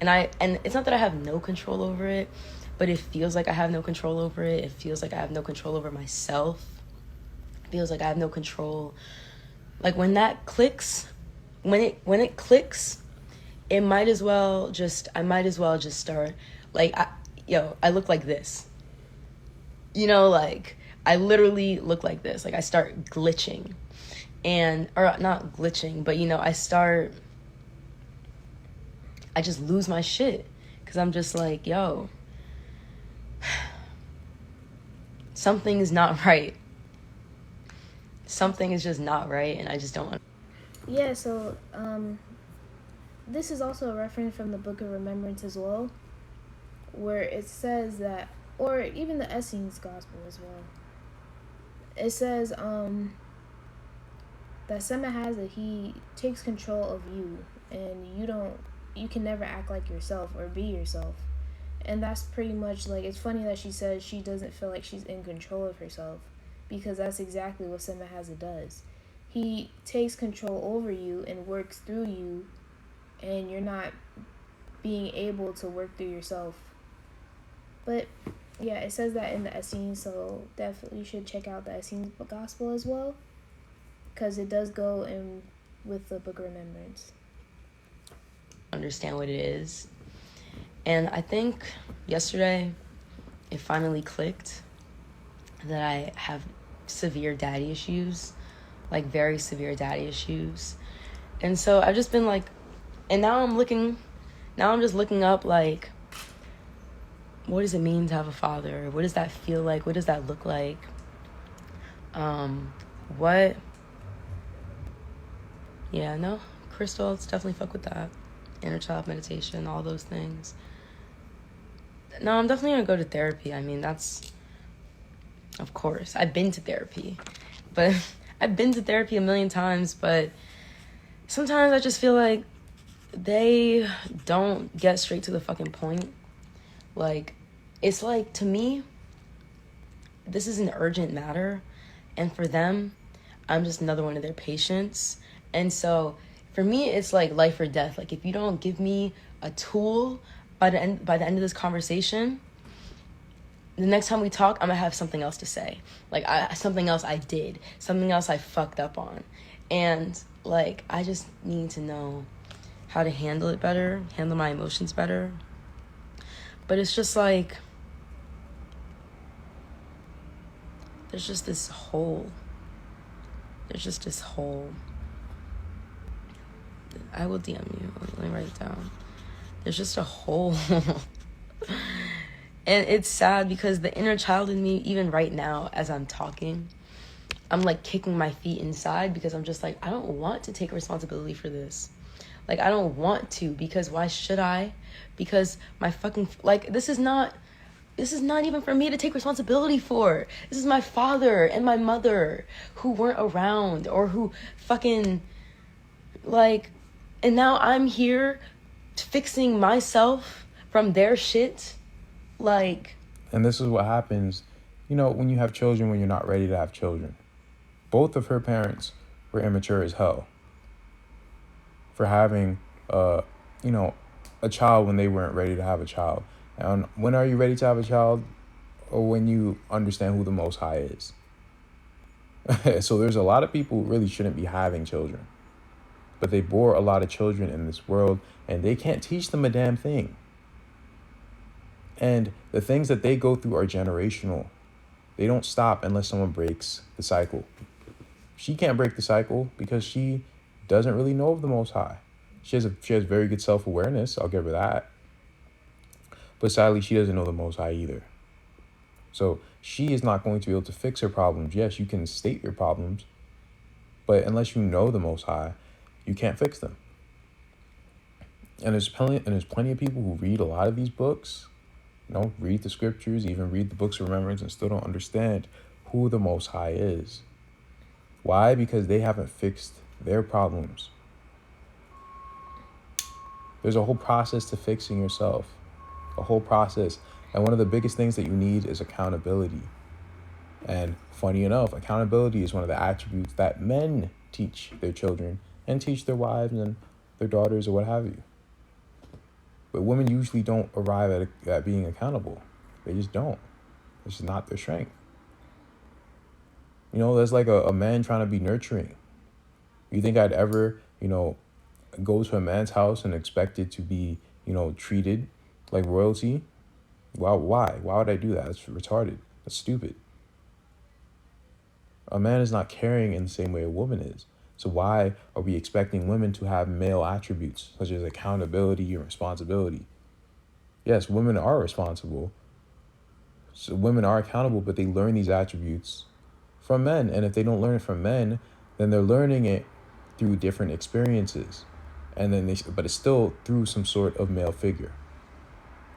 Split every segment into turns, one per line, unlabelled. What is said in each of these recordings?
And it's not that I have no control over it, but it feels like I have no control over it. It feels like I have no control over myself. It feels like I have no control. Like when that clicks, when it clicks, I might as well just start, like, I look like this. You know, like, I literally look like this. Like, I start glitching. Or not glitching, but, I just lose my shit. Because I'm just like, yo, something is not right. Something is just not right, and I just don't want.
Yeah, so, this is also a reference from the Book of Remembrance as well, where it says that, or even the Essenes Gospel as well. It says, that Semahaza, he takes control of you, and you can never act like yourself or be yourself. And that's pretty much, like, it's funny that she says she doesn't feel like she's in control of herself, because that's exactly what Semahaza does. He takes control over you and works through you, and you're not being able to work through yourself. But yeah, it says that in the Essenes, so definitely you should check out the Essenes Gospel as well, because it does go in with the Book of Remembrance.
Understand what it is. And I think yesterday it finally clicked that I have severe daddy issues, like very severe daddy issues. And so I've just been like, and now I'm just looking up, like, what does it mean to have a father? What does that feel like? What does that look like? Crystal, let's definitely fuck with that. Inner child meditation, all those things. No, I'm definitely gonna go to therapy. I mean, that's, of course, I've been to therapy, but I've been to therapy a million times, but sometimes I just feel like they don't get straight to the fucking point. Like, it's like, to me, this is an urgent matter, and for them, I'm just another one of their patients. And so for me, it's like life or death. Like, if you don't give me a tool by the end of this conversation, the next time we talk, I'm gonna have something else to say. Like, something else I did, something else I fucked up on. And, like, I just need to know how to handle it better, handle my emotions better. But it's just like, there's just this hole. I will DM you. Let me write it down. There's just a hole. And it's sad because the inner child in me, even right now as I'm talking, I'm like kicking my feet inside, because I'm just like, I don't want to take responsibility for this. Like, I don't want to, because why should I? Because my fucking, like, this is not even for me to take responsibility for. This is my father and my mother who weren't around, or who fucking, like, and now I'm here fixing myself from their shit. Like,
and this is what happens, when you have children, when you're not ready to have children. Both of her parents were immature as hell for having, a child when they weren't ready to have a child. And when are you ready to have a child? Or when you understand who the Most High is. So there's a lot of people who really shouldn't be having children, but they bore a lot of children in this world, and they can't teach them a damn thing. And the things that they go through are generational. They don't stop unless someone breaks the cycle. She can't break the cycle because she doesn't really know of the Most High. She has very good self-awareness. I'll give her that. But sadly, she doesn't know the Most High either. So she is not going to be able to fix her problems. Yes, you can state your problems, but unless you know the Most High, you can't fix them. And there's plenty of people who read a lot of these books, read the scriptures, even read the books of remembrance, and still don't understand who the Most High is. Why? Because they haven't fixed their problems. There's a whole process to fixing yourself, a whole process. And one of the biggest things that you need is accountability. And funny enough, accountability is one of the attributes that men teach their children and teach their wives and their daughters or what have you. But women usually don't arrive at being accountable. They just don't. It's just not their strength. You know, there's like a man trying to be nurturing. You think I'd ever, go to a man's house and expect it to be, treated like royalty? Why? Why would I do that? That's retarded. That's stupid. A man is not caring in the same way a woman is. So why are we expecting women to have male attributes such as accountability and responsibility? Yes, women are responsible. So women are accountable, but they learn these attributes from men. And if they don't learn it from men, then they're learning it through different experiences. And then but it's still through some sort of male figure.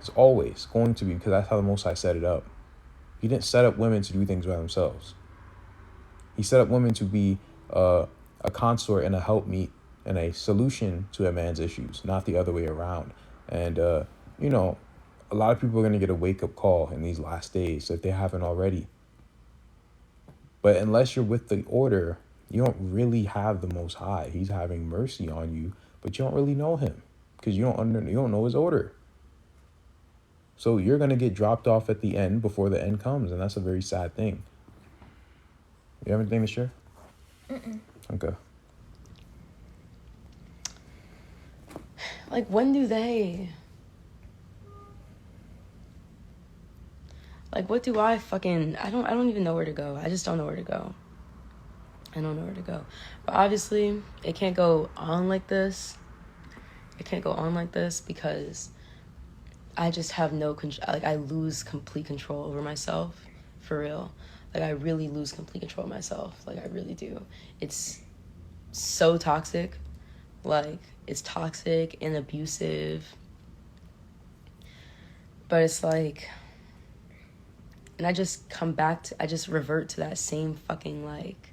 It's always going to be, because that's how the Most High set it up. He didn't set up women to do things by themselves. He set up women to be a consort and a helpmeet and a solution to a man's issues, not the other way around. And, a lot of people are going to get a wake-up call in these last days if they haven't already. But unless you're with the order, you don't really have the Most High. He's having mercy on you, but you don't really know him because you don't know his order. So you're going to get dropped off at the end before the end comes, and that's a very sad thing. You have anything to share?
Mm-mm.
Okay.
Like, when do they... Like, what do I don't even know where to go. I just don't know where to go. I don't know where to go. But obviously, it can't go on like this. It can't go on like this because I just have no control. Like, I lose complete control over myself. For real. Like, I really lose complete control of myself. Like, I really do. It's so toxic. Like, it's toxic and abusive. But it's like... And I just I just revert to that same fucking, like,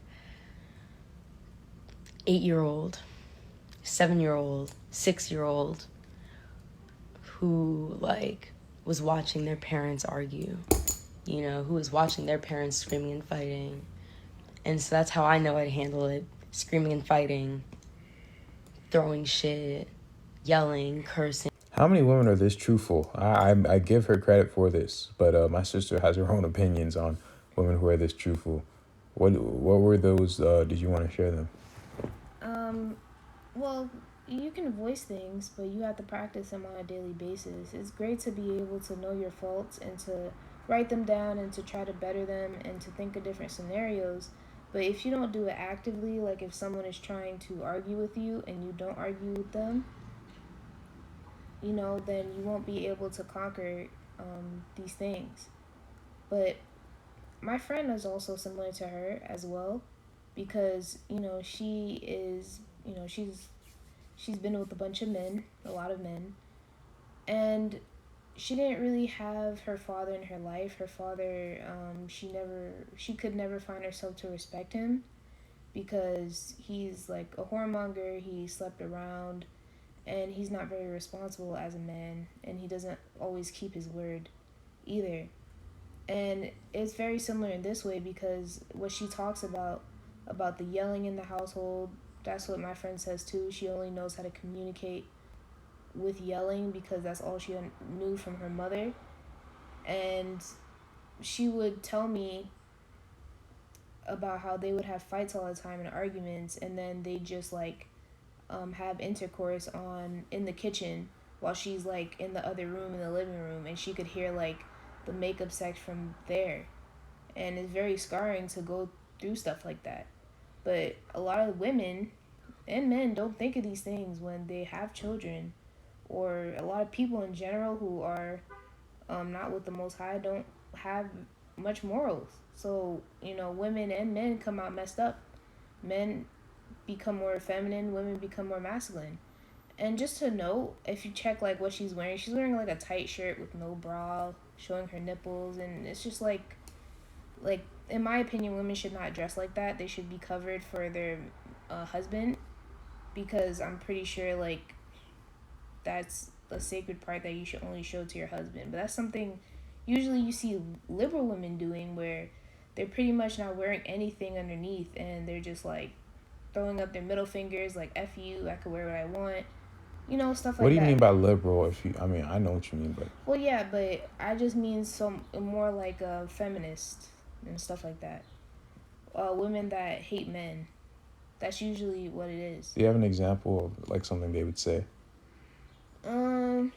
8-year-old, 7-year-old, 6-year-old who, like, was watching their parents argue, who was watching their parents screaming and fighting. And so that's how I know I'd handle it. Screaming and fighting, throwing shit, yelling, cursing.
How many women are this truthful? I give her credit for this, but my sister has her own opinions on women who are this truthful. What were those? Did you want to share them?
Well, you can voice things, but you have to practice them on a daily basis. It's great to be able to know your faults and to write them down and to try to better them and to think of different scenarios. But if you don't do it actively, like if someone is trying to argue with you and you don't argue with them, then you won't be able to conquer these things. But my friend is also similar to her as well, because she is she's been with a bunch of men, a lot of men, and she didn't really have her father in her life. Her father, she could never find herself to respect him because he's like a whoremonger. He slept around. And he's not very responsible as a man, and he doesn't always keep his word either. And it's very similar in this way because what she talks about the yelling in the household, that's what my friend says too. She only knows how to communicate with yelling because that's all she knew from her mother. And she would tell me about how they would have fights all the time and arguments, and then they just like have intercourse in the kitchen while she's like in the other room in the living room, and she could hear like the makeup sex from there. And it's very scarring to go through stuff like that. But a lot of women and men don't think of these things when they have children, or a lot of people in general who are not with the Most High don't have much morals. So women and men come out messed up. Men become more feminine, women become more masculine. And just to note, if you check like what she's wearing like a tight shirt with no bra, showing her nipples, and it's just like in my opinion, women should not dress like that. They should be covered for their husband, because I'm pretty sure like that's a sacred part that you should only show to your husband. But that's something usually you see liberal women doing, where they're pretty much not wearing anything underneath, and they're just like throwing up their middle fingers like F you, I could wear what I want. stuff
What
like
do you
that.
mean by liberal? I know what you mean, but
Well, yeah, but I just mean some more like a feminist and stuff like that. Women that hate men. That's usually what it is.
do you have an example of like something they would say?
Um,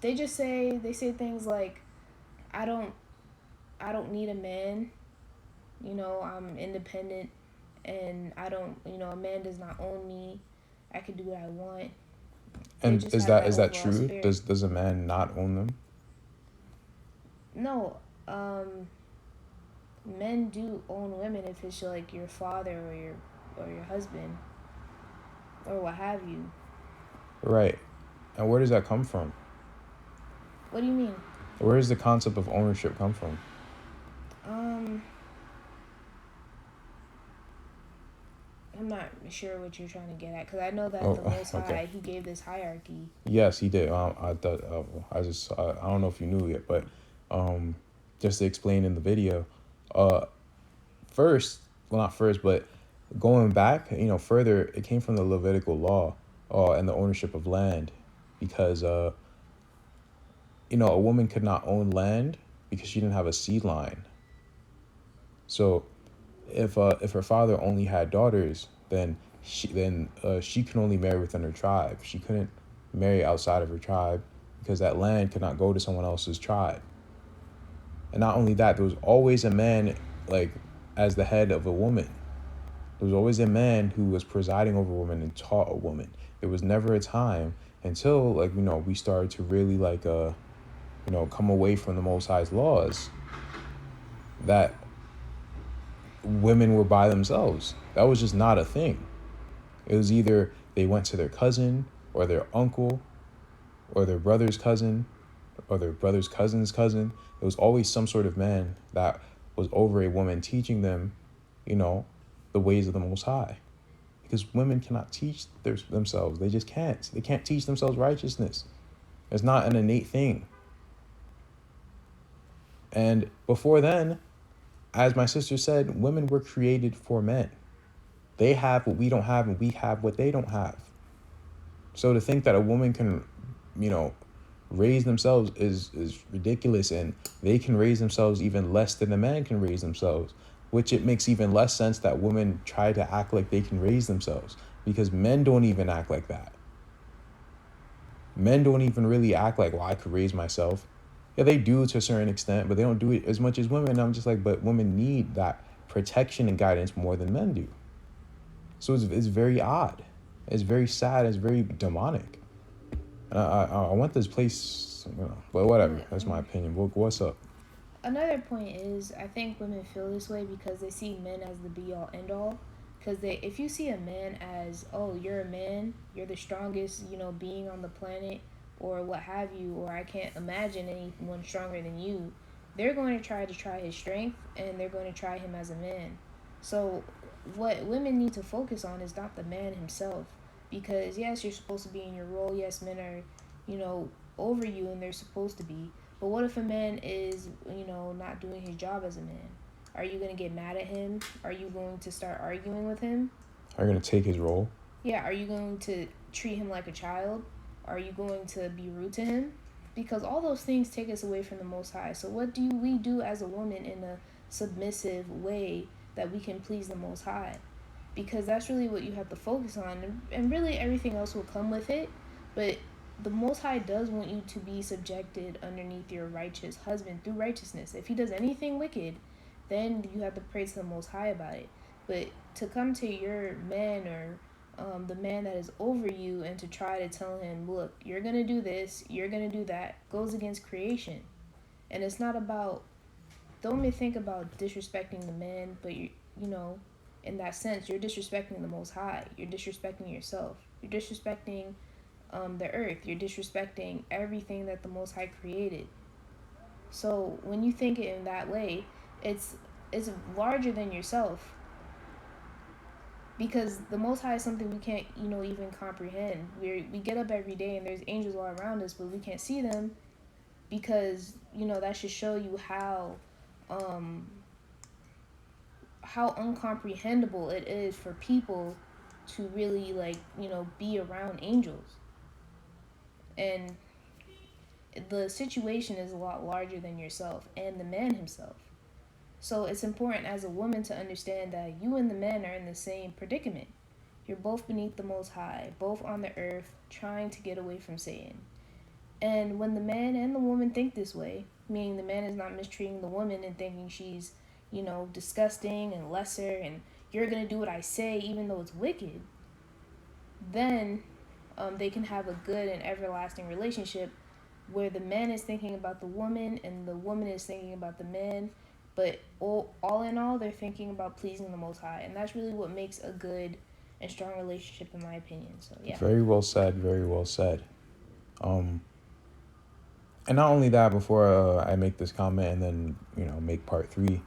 they say things like, I don't I don't need a man. I'm independent, and I don't. A man does not own me. I can do what I want. They
And
just
is
have
that
that
is that
overall
true?
spirit.
Does a man not own them?
No, men do own women if it's like your father or your husband or what have you.
Right. And where does that come from?
What do you mean?
Where does the concept of ownership come from?
Um, I'm not sure what you're trying to get at because I know that
Oh,
the Most
okay.
High He gave this hierarchy.
Yes, he did. I thought I don't know if you knew yet, but um, just to explain in the video, uh, first, well, not first, but going back, further, it came from the Levitical law, and the ownership of land, because a woman could not own land because she didn't have a seed line. So if her father only had daughters, then she could only marry within her tribe. She couldn't marry outside of her tribe because that land could not go to someone else's tribe. And not only that, there was always a man like as the head of a woman. There was always a man who was presiding over a woman and taught a woman. There was never a time until we started to really come away from the Most High's laws that women were by themselves. That was just not a thing. It was either they went to their cousin or their uncle or their brother's cousin or their brother's cousin's cousin. It was always some sort of man that was over a woman teaching them, the ways of the Most High. Because women cannot teach themselves. They just can't. They can't teach themselves righteousness. It's not an innate thing. And before then, as my sister said, women were created for men. They have what we don't have, and we have what they don't have. So to think that a woman can, raise themselves is ridiculous, and they can raise themselves even less than a man can raise themselves, which it makes even less sense that women try to act like they can raise themselves, because men don't even act like that. Men don't even really act like, well, I could raise myself. Yeah, they do to a certain extent, but they don't do it as much as women. And I'm just like, but women need that protection and guidance more than men do. So it's very odd. It's very sad. It's very demonic. And I want this place, but whatever. That's my opinion. What's up?
Another point is, I think women feel this way because they see men as the be all end all. Because if you see a man as, oh, you're a man, you're the strongest, being on the planet, or what have you, or I can't imagine anyone stronger than you, they're going to try his strength, and they're going to try him as a man. So what women need to focus on is not the man himself. Because yes, you're supposed to be in your role. Yes, men are, over you, and they're supposed to be. But what if a man is, not doing his job as a man? Are you going to get mad at him? Are you going to start arguing with him?
Are you going to take his role?
Yeah, are you going to treat him like a child? Are you going to be rude to him? Because all those things take us away from the Most High. So what do we do as a woman in a submissive way that we can please the Most High? Because that's really what you have to focus on. And really everything else will come with it. But the Most High does want you to be subjected underneath your righteous husband through righteousness. If he does anything wicked, then you have to pray to the Most High about it. But to come to your man or the man that is over you and to try to tell him, look, you're going to do this, you're going to do that, goes against creation. And it's not about, don't even think about disrespecting the man, but in that sense, you're disrespecting the Most High. You're disrespecting yourself. You're disrespecting the earth. You're disrespecting everything that the Most High created. So when you think it in that way, it's larger than yourself, because the Most High is something we can't even comprehend. We get up every day and there's angels all around us, but we can't see them, because that should show you how how uncomprehendable it is for people to really like, be around angels. And the situation is a lot larger than yourself and the man himself. So it's important as a woman to understand that you and the man are in the same predicament. You're both beneath the Most High, both on the earth, trying to get away from Satan. And when the man and the woman think this way, meaning the man is not mistreating the woman and thinking she's, disgusting and lesser and you're going to do what I say even though it's wicked, then they can have a good and everlasting relationship where the man is thinking about the woman and the woman is thinking about the man, but all in all, they're thinking about pleasing the Most High. And that's really what makes a good and strong relationship, in my opinion. So, yeah.
Very well said. Very well said. And not only that, before I make this comment and then, make part 3,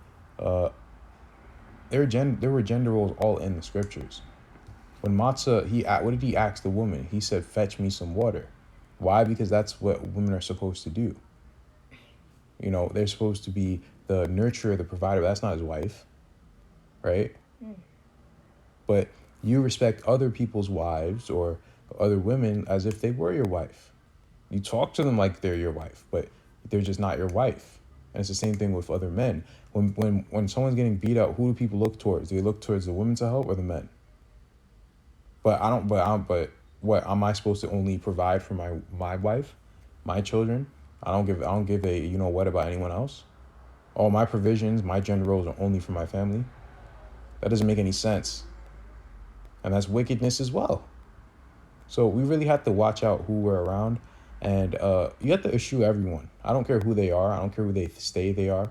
there were gender roles all in the scriptures. When Motsah, what did he ask the woman? He said, fetch me some water. Why? Because that's what women are supposed to do. They're supposed to be the nurturer, the provider. That's not his wife, right? But you respect other people's wives or other women as if they were your wife. You talk to them like they're your wife, but they're just not your wife. And it's the same thing with other men. When someone's getting beat up, who do people look towards? Do they look towards the women to help or the men? But what am I supposed to only provide for my wife, my children? I don't give a what about anyone else. All my provisions, my gender roles are only for my family. That doesn't make any sense. And that's wickedness as well. So we really have to watch out who we're around. And you have to eschew everyone. I don't care who they are. I don't care who they are.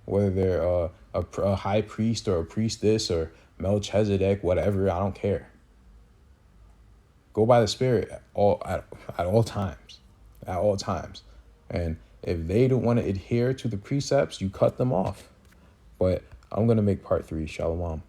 Whether they're a high priest or a priestess or Melchizedek, whatever, I don't care. Go by the Spirit at all times. At all times. And if they don't want to adhere to the precepts, you cut them off. But I'm going to make part 3. Shalom.